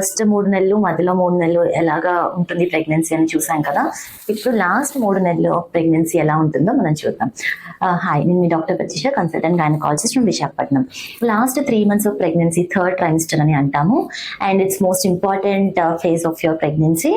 First 3 నెలలు, మధ్యలో 3 నెలలు ఎలాగా ఉంటుంది ప్రెగ్నెన్సీ అని చూసాం కదా. ఇప్పుడు లాస్ట్ 3 నెలలు ఆఫ్ ప్రెగ్నెన్సీ ఎలా ఉంటుందో మనం చూద్దాం. హాయ్, నేను మీ doctor Pratisha, consultant gynaecologist from Visakhapatnam. Last 3 months of pregnancy third trimester అని అంటాము. And it's most important phase of your pregnancy.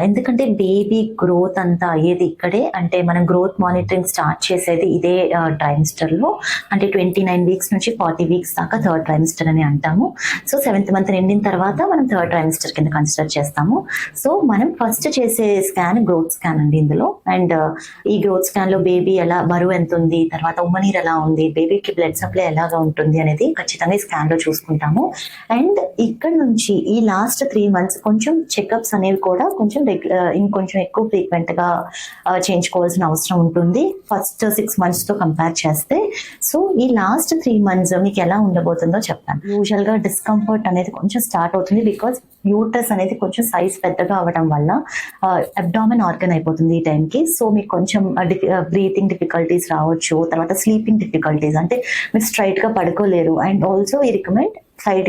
ఎందుకంటే బేబీ గ్రోత్ అంతా అయ్యేది ఇక్కడే. అంటే మనం గ్రోత్ మానిటరింగ్ స్టార్ట్ చేసేది ఇదే ట్రైమిస్టర్ లో. అంటే 29 weeks నుంచి 40 weeks దాకా థర్డ్ ట్రైమిస్టర్ అని అంటాము. సో 7th month నిండిన తర్వాత మనం థర్డ్ ట్రైమిస్టర్ కింద కన్సిడర్ చేస్తాము. సో మనం ఫస్ట్ చేసే స్కాన్ గ్రోత్ స్కాన్ అండి ఇందులో. అండ్ ఈ గ్రోత్ స్కాన్ లో బేబీ ఎలా బరువు ఎంత ఉంది, తర్వాత ఉమ్మనీరు ఎలా ఉంది, బేబీకి బ్లడ్ సప్లై ఎలాగా ఉంటుంది అనేది ఖచ్చితంగా ఈ స్కాన్ లో చూసుకుంటాము. అండ్ ఇక్కడ నుంచి ఈ లాస్ట్ 3 months కొంచెం చెకప్స్ అనేవి కూడా కొంచెం ఇంకొంచెం ఎక్కువ ఫ్రీక్వెంట్ గా చేయించుకోవాల్సిన అవసరం ఉంటుంది ఫస్ట్ 6 months తో కంపేర్ చేస్తే. సో ఈ లాస్ట్ 3 months మీకు ఎలా ఉండబోతుందో చెప్తాను. యూజువల్ గా డిస్కంఫర్ట్ అనేది కొంచెం స్టార్ట్ అవుతుంది, బికాస్ యూటరస్ అనేది కొంచెం సైజ్ పెద్దగా అవ్వడం వల్ల అబ్డామిన్ ఆర్గన్ అయిపోతుంది ఈ టైంకి. సో మీకు కొంచెం బ్రీతింగ్ డిఫికల్టీస్ రావచ్చు, తర్వాత స్లీపింగ్ డిఫికల్టీస్, అంటే మీరు స్ట్రైట్ గా పడుకోలేరు. అండ్ ఆల్సో ఈ recommend side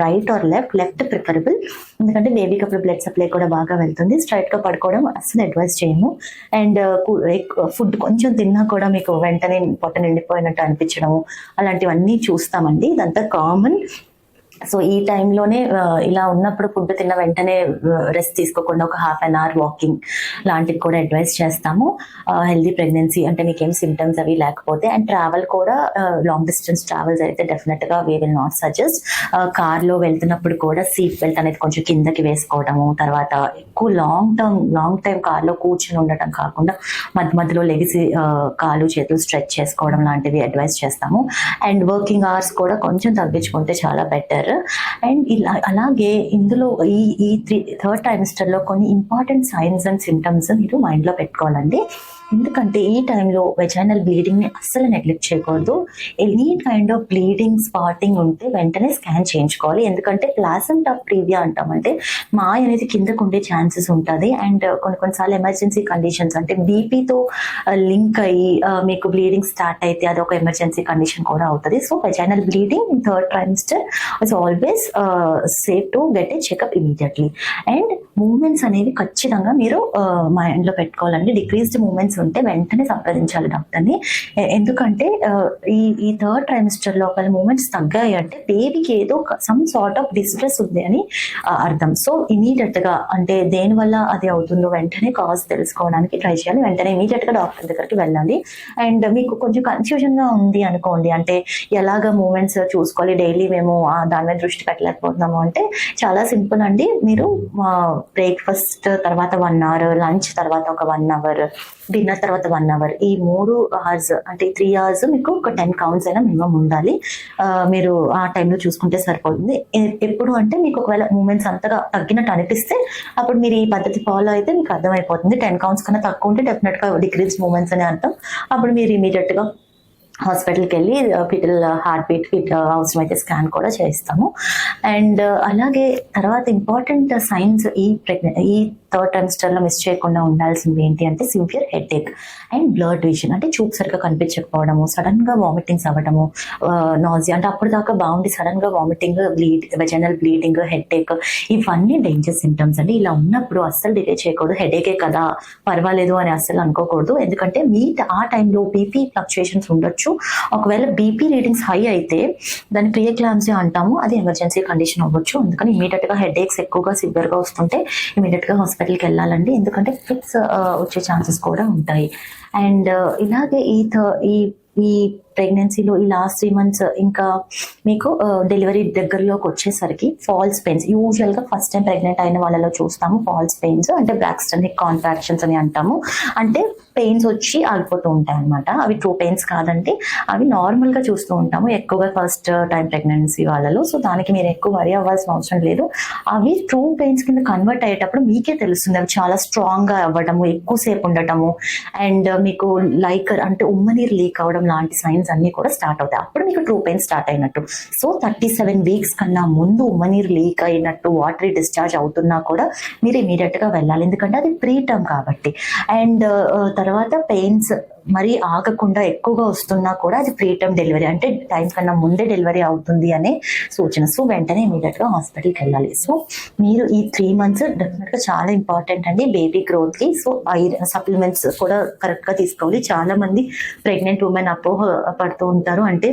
right are left preferable, ఎందుకంటే బేబీకి అప్పుడు బ్లడ్ సప్లై కూడా బాగా వెళ్తుంది. స్ట్రైట్ గా పడుకోవడం అసలు అడ్వైస్ చేయము. అండ్ ఫుడ్ కొంచెం తిన్నా కూడా మీకు వెంటనే పొట్ట నిండిపోయినట్టు అనిపించడము అలాంటివన్నీ చూస్తామండి, ఇదంతా కామన్. సో ఈ టైంలోనే ఇలా ఉన్నప్పుడు ఫుడ్ తిన్న వెంటనే రెస్ట్ తీసుకోకుండా ఒక ½ an hour వాకింగ్ లాంటివి కూడా అడ్వైస్ చేస్తాము. హెల్దీ ప్రెగ్నెన్సీ అంటే మీకేం సిమ్టమ్స్ అవి లేకపోతే. అండ్ ట్రావెల్ కూడా లాంగ్ డిస్టెన్స్ ట్రావెల్స్ అయితే డెఫినెట్ గా వీ విల్ నాట్ సజెస్ట్. కార్లో వెళ్తున్నప్పుడు కూడా సీట్ బెల్ట్ అనేది కొంచెం కిందకి వేసుకోవడము, తర్వాత ఎక్కువ లాంగ్ టైం కార్లో కూర్చుని ఉండటం కాకుండా మధ్యలో లెగిసి కాలు చేతులు స్ట్రెచ్ చేసుకోవడం లాంటివి అడ్వైస్ చేస్తాము. అండ్ వర్కింగ్ అవర్స్ కూడా కొంచెం తగ్గించుకుంటే చాలా బెటర్. అండ్ అలాగే ఇందులో ఈ థర్డ్ ట్రైమిస్టర్ లో కొన్ని ఇంపార్టెంట్ సైన్స్ అండ్ సిమ్టమ్స్ మీరు మైండ్ లో పెట్టుకోవాలండి. ఎందుకంటే ఈ టైంలో వెజైనల్ బ్లీడింగ్ ని అస్సలు నెగ్లెక్ట్ చేయకూడదు. Any kind of bleeding spotting ఉంటే వెంటనే స్కాన్ చేయించుకోవాలి. ఎందుకంటే ప్లాసెంటా ప్రీవియా అంటామంటే మాయ అనేది కిందకు ఉండే ఛాన్సెస్ ఉంటుంది. అండ్ కొన్నిసార్లు ఎమర్జెన్సీ కండిషన్స్ అంటే బీపీతో లింక్ అయ్యి మీకు బ్లీడింగ్ స్టార్ట్ అయితే అది ఒక ఎమర్జెన్సీ కండిషన్ కూడా అవుతుంది. So vaginal bleeding in third trimester it's always safe to get a checkup immediately. And movements అనేవి ఖచ్చితంగా మీరు మైండ్ లో పెట్టుకోవాలండి. డిక్రీజ్డ్ మూమెంట్స్ ఉంటే వెంటనే సంప్రదించాలి డాక్టర్ని. ఎందుకంటే ఈ థర్డ్ ట్రైమిస్టర్ లో ఒకవేళ మూమెంట్స్ తగ్గాయి అంటే బేబీకి ఏదో సమ్ సార్ట్ ఆఫ్ డిస్ట్రెస్ ఉంది అని అర్థం. సో ఇమీడియట్ గా అంటే దేని వల్ల అది అవుతుందో వెంటనే కాజ్ తెలుసుకోవడానికి ట్రై చేయాలి. వెంటనే ఇమీడియట్ గా డాక్టర్ దగ్గరికి వెళ్ళాలి. అండ్ మీకు కొంచెం కన్ఫ్యూజన్ గా ఉంది అనుకోండి, అంటే ఎలాగ మూమెంట్స్ చూసుకోవాలి, డైలీ మేము దాని మీద దృష్టి పెట్టలేకపోతున్నాము అంటే చాలా సింపుల్ అండి. మీరు బ్రేక్ఫాస్ట్ తర్వాత 1 hour, లంచ్ తర్వాత ఒక 1 hour, డిన్నర్ తర్వాత 1 hour, ఈ 3 hours అంటే 3 hours మీకు ఒక 10 counts అయినా మినిమం ఉండాలి. మీరు ఆ టైంలో చూసుకుంటే సరిపోతుంది. ఎప్పుడు అంటే మీకు ఒకవేళ మూమెంట్స్ అంతగా తగ్గినట్టు అనిపిస్తే అప్పుడు మీరు ఈ పద్ధతి ఫాలో అయితే మీకు అర్థమైపోతుంది. 10 counts కన్నా తక్కువ ఉంటే డెఫినెట్ గా డిక్రీజ్ మూమెంట్స్ అని అర్థం. అప్పుడు మీరు ఇమీడియట్ గా హాస్పిటల్కి వెళ్ళి ఫిటల్ హార్ట్ బీట్ అవసరమైతే స్కాన్ కూడా చేయిస్తాము. అండ్ అలాగే తర్వాత ఇంపార్టెంట్ సైన్స్ ఈ థర్డ్ ట్రైమిస్టర్ లో మిస్ చేయకుండా ఉండాల్సింది ఏంటి అంటే severe headache and blurred vision, అంటే చూపు సరిగ్గా కనిపించకపోవడము, సడన్ గా వామిటింగ్స్ అవ్వడము, నాజియా, అంటే అప్పుడు దాకా బాగుండి సడన్ గా వామిటింగ్, వెజైనల్ బ్లీడింగ్, హెడేక్, ఇవన్నీ డేంజర్ సిమ్టమ్స్ అండి. ఇలా ఉన్నప్పుడు అస్సలు డిలే చేయకూడదు. హెడేకే కదా పర్వాలేదు అని అస్సలు అనుకోకూడదు. ఎందుకంటే ఆ టైంలో బీపీ ఫ్లక్చుయేషన్స్ ఉండొచ్చు. ఒకవేళ బీపీ రీడింగ్స్ హై అయితే దాన్ని ప్రీఎక్లాంప్సియా అంటాము, అది ఎమర్జెన్సీ కండిషన్ అవ్వచ్చు. అందుకని ఇమీడియట్ గా హెడేక్స్ ఎక్కువగా సివియర్ గా వస్తుంటే ఇమీడియట్ గా హాస్పిటల్కి వెళ్ళాలండి, ఎందుకంటే ఫిట్స్ వచ్చే ఛాన్సెస్ కూడా ఉంటాయి. అండ్ ఇలాగే ఈ ప్రెగ్నెన్సీలో ఈ లాస్ట్ 3 months ఇంకా మీకు డెలివరీ దగ్గరలోకి వచ్చేసరికి ఫాల్స్ పెయిన్స్, యూజువల్ గా ఫస్ట్ టైం ప్రెగ్నెంట్ అయిన వాళ్ళలో చూస్తాము ఫాల్స్ పెయిన్స్, అంటే బ్రాక్స్టన్ హిక్ కాంట్రాక్షన్స్ అని అంటాము. అంటే పెయిన్స్ వచ్చి ఆగిపోతూ ఉంటాయి అనమాట. అవి ట్రూ పెయిన్స్ కాదండి, అవి నార్మల్ గా చూస్తూ ఉంటాము ఎక్కువగా ఫస్ట్ టైం ప్రెగ్నెన్సీ వాళ్ళలో. సో దానికి మీరు ఎక్కువ వరి అవ్వాల్సిన అవసరం లేదు. అవి ట్రూ పెయిన్స్ కింద కన్వర్ట్ అయ్యేటప్పుడు మీకే తెలుస్తుంది. అవి చాలా స్ట్రాంగ్ గా అవ్వడము, ఎక్కువసేపు ఉండటము, అండ్ మీకు అంటే ఉమ్మనీరు లీక్ అవ్వడం లాంటి సైన్స్ అన్ని కూడా స్టార్ట్ అవుతాయి. అప్పుడు మీకు ట్రూ పెయిన్ స్టార్ట్ అయినట్టు. సో 37 weeks కన్నా ముందు ఉమ్మనీరు లీక్ అయినట్టు, వాటరీ డిశ్చార్జ్ అవుతున్నా కూడా మీరు ఇమీడియట్ గా వెళ్ళాలి, ఎందుకంటే అది ప్రీ టర్మ్ కాబట్టి. అండ్ తర్వాత పెయిన్స్ మరీ ఆగకుండా ఎక్కువగా వస్తున్నా కూడా అది ప్రీటర్మ్ డెలివరీ, అంటే టైం కన్నా ముందే డెలివరీ అవుతుంది అనే సూచన. సో వెంటనే ఇమీడియట్ గా హాస్పిటల్కి వెళ్ళాలి. సో మీరు ఈ 3 months డెఫినెట్ గా చాలా ఇంపార్టెంట్ అండి బేబీ గ్రోత్ కి. సో సప్లిమెంట్స్ కూడా కరెక్ట్ గా తీసుకోవాలి. చాలా మంది ప్రెగ్నెంట్ ఉమెన్ అపోహ పడుతూ ఉంటారు, అంటే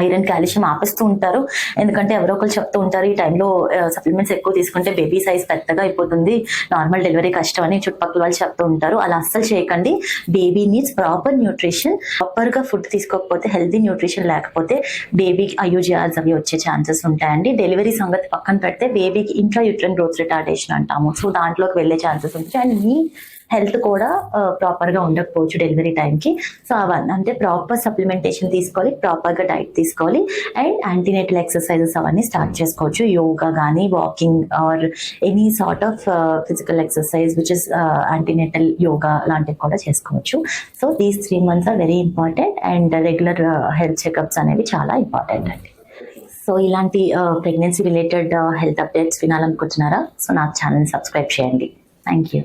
ఐరన్ కాల్షియం ఆపిస్తూ ఉంటారు. ఎందుకంటే ఎవరో ఒకరు చెప్తూ ఉంటారు ఈ టైంలో సప్లిమెంట్స్ ఎక్కువ తీసుకుంటే బేబీ సైజ్ పెద్దగా అయిపోతుంది, నార్మల్ డెలివరీ కష్టం అని చుట్టుపక్కల వాళ్ళు చెప్తూ ఉంటారు. అలా అస్సలు చేయకండి. Baby needs proper nutrition. Proper గా ఫుడ్ తీసుకోకపోతే, హెల్తీ న్యూట్రిషన్ లేకపోతే బేబీకి IUGRs అవి వచ్చే ఛాన్సెస్ ఉంటాయండి. డెలివరీ సంగతి పక్కన పెడితే బేబీకి ఇంట్రా యూట్రైన్ గ్రోత్ రిటార్డేషన్ అంటాము. సో దాంట్లోకి వెళ్ళే ఛాన్సెస్ ఉంటాయి. అండ్ మీ హెల్త్ కూడా ప్రాపర్ గా ఉండకపోవచ్చు డెలివరీ టైంకి. సో అవన్నీ అంటే ప్రాపర్ సప్లిమెంటేషన్ తీసుకోవాలి, ప్రాపర్ గా డైట్ తీసుకోవాలి, అండ్ యాంటీనేటల్ ఎక్సర్సైజెస్ అవన్నీ స్టార్ట్ చేసుకోవచ్చు. యోగా కానీ, walking or any sort of physical exercise which is antenatal yoga లాంటివి కూడా చేసుకోవచ్చు. So these 3 months are very important, and regular health checkups అనేవి చాలా ఇంపార్టెంట్ అండి. సో ఇలాంటి ప్రెగ్నెన్సీ రిలేటెడ్ హెల్త్ అప్డేట్స్ వినాలనుకుంటున్నారా? సో నా ఛానల్ సబ్స్క్రైబ్ చేయండి. Thank you.